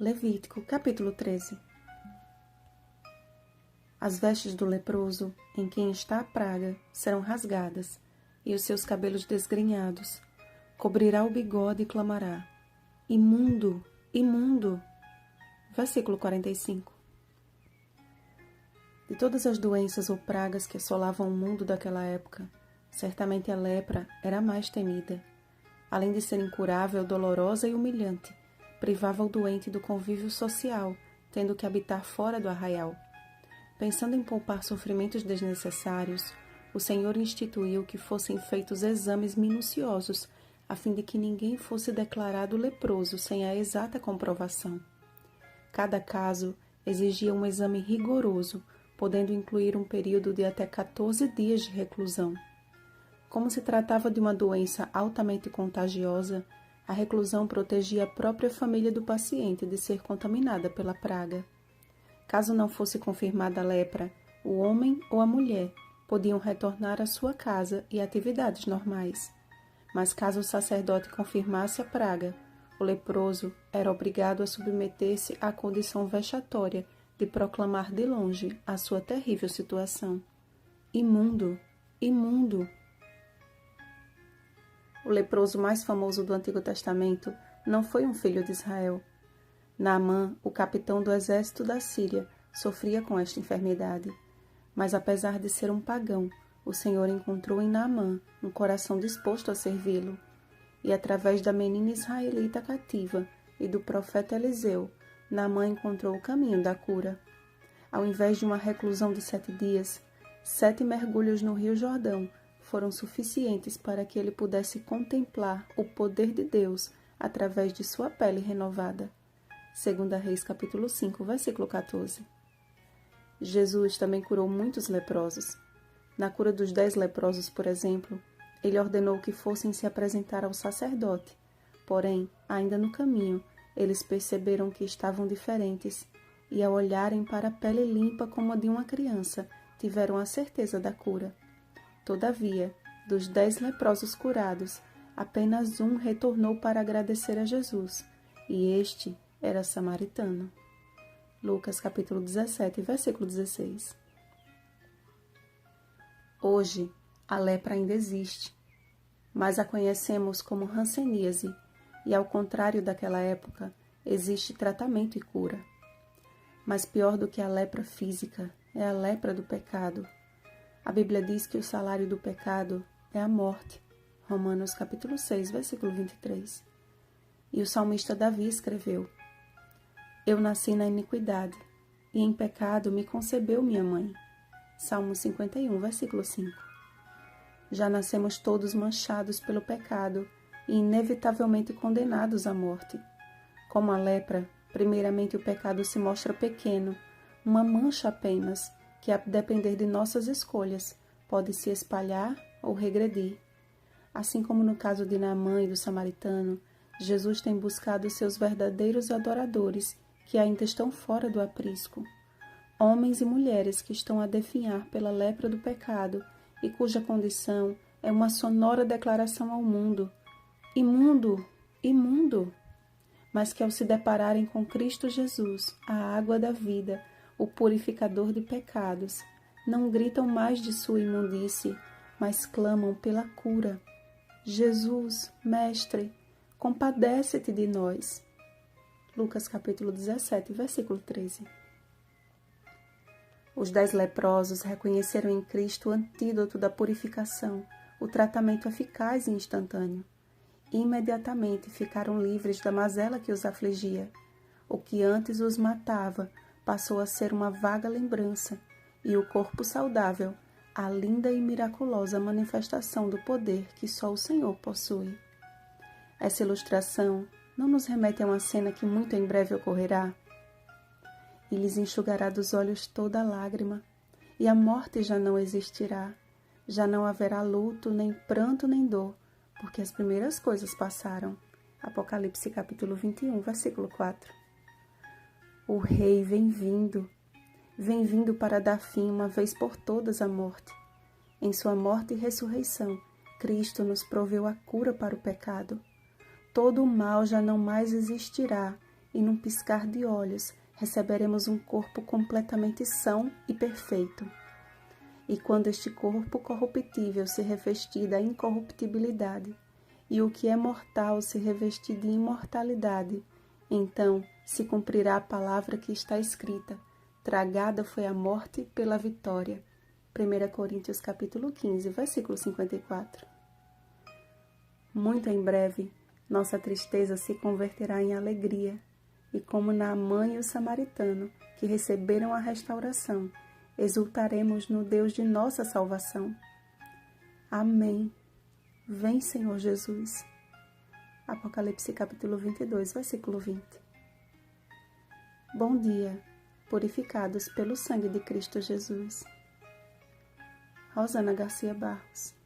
Levítico, capítulo 13. As vestes do leproso, em quem está a praga, serão rasgadas, e os seus cabelos desgrenhados. Cobrirá o bigode e clamará: Imundo, imundo! Versículo 45. De todas as doenças ou pragas que assolavam o mundo daquela época, certamente a lepra era a mais temida. Além de ser incurável, dolorosa e humilhante, privava o doente do convívio social, tendo que habitar fora do arraial. Pensando em poupar sofrimentos desnecessários, o Senhor instituiu que fossem feitos exames minuciosos, a fim de que ninguém fosse declarado leproso sem a exata comprovação. Cada caso exigia um exame rigoroso, podendo incluir um período de até 14 dias de reclusão. Como se tratava de uma doença altamente contagiosa, a reclusão protegia a própria família do paciente de ser contaminada pela praga. Caso não fosse confirmada a lepra, o homem ou a mulher podiam retornar à sua casa e atividades normais. Mas caso o sacerdote confirmasse a praga, o leproso era obrigado a submeter-se à condição vexatória de proclamar de longe a sua terrível situação. Imundo! Imundo! O leproso mais famoso do Antigo Testamento não foi um filho de Israel. Naamã, o capitão do exército da Síria, sofria com esta enfermidade. Mas apesar de ser um pagão, o Senhor encontrou em Naamã um coração disposto a servi-lo. E através da menina israelita cativa e do profeta Eliseu, Naamã encontrou o caminho da cura. Ao invés de uma reclusão de 7 dias, 7 mergulhos no Rio Jordão foram suficientes para que ele pudesse contemplar o poder de Deus através de sua pele renovada. 2 Reis, capítulo 5, versículo 14. Jesus também curou muitos leprosos. Na cura dos 10 leprosos, por exemplo, ele ordenou que fossem se apresentar ao sacerdote. Porém, ainda no caminho, eles perceberam que estavam diferentes e, ao olharem para a pele limpa como a de uma criança, tiveram a certeza da cura. Todavia, dos 10 leprosos curados, apenas um retornou para agradecer a Jesus, e este era samaritano. Lucas capítulo 17, versículo 16. Hoje, a lepra ainda existe, mas a conhecemos como hanseníase, e ao contrário daquela época, existe tratamento e cura. Mas pior do que a lepra física é a lepra do pecado. A Bíblia diz que o salário do pecado é a morte. Romanos capítulo 6, versículo 23. E o salmista Davi escreveu: Eu nasci na iniquidade, e em pecado me concebeu minha mãe. Salmo 51, versículo 5. Já nascemos todos manchados pelo pecado e inevitavelmente condenados à morte. Como a lepra, primeiramente o pecado se mostra pequeno, uma mancha apenas, que, a depender de nossas escolhas, pode se espalhar ou regredir. Assim como no caso de Naamã e do samaritano, Jesus tem buscado seus verdadeiros adoradores, que ainda estão fora do aprisco. Homens e mulheres que estão a definhar pela lepra do pecado e cuja condição é uma sonora declaração ao mundo: imundo, imundo! Mas que ao se depararem com Cristo Jesus, a água da vida, o purificador de pecados, não gritam mais de sua imundície, mas clamam pela cura. Jesus, Mestre, compadece-te de nós. Lucas capítulo 17, versículo 13. Os 10 leprosos reconheceram em Cristo o antídoto da purificação, o tratamento eficaz e instantâneo. Imediatamente ficaram livres da mazela que os afligia. O que antes os matava passou a ser uma vaga lembrança, e o corpo saudável, a linda e miraculosa manifestação do poder que só o Senhor possui. Essa ilustração não nos remete a uma cena que muito em breve ocorrerá? E lhes enxugará dos olhos toda lágrima, e a morte já não existirá, já não haverá luto, nem pranto, nem dor, porque as primeiras coisas passaram. Apocalipse capítulo 21, versículo 4. O Rei vem vindo para dar fim uma vez por todas à morte. Em sua morte e ressurreição, Cristo nos proveu a cura para o pecado. Todo o mal já não mais existirá, e num piscar de olhos receberemos um corpo completamente são e perfeito. E quando este corpo corruptível se revestir da incorruptibilidade, e o que é mortal se revestir de imortalidade, então se cumprirá a palavra que está escrita: tragada foi a morte pela vitória. 1 Coríntios capítulo 15, versículo 54. Muito em breve, nossa tristeza se converterá em alegria, e como Naamã e o samaritano, que receberam a restauração, exultaremos no Deus de nossa salvação. Amém. Vem, Senhor Jesus. Apocalipse capítulo 22, versículo 20. Bom dia, purificados pelo sangue de Cristo Jesus. Rosana Garcia Barros.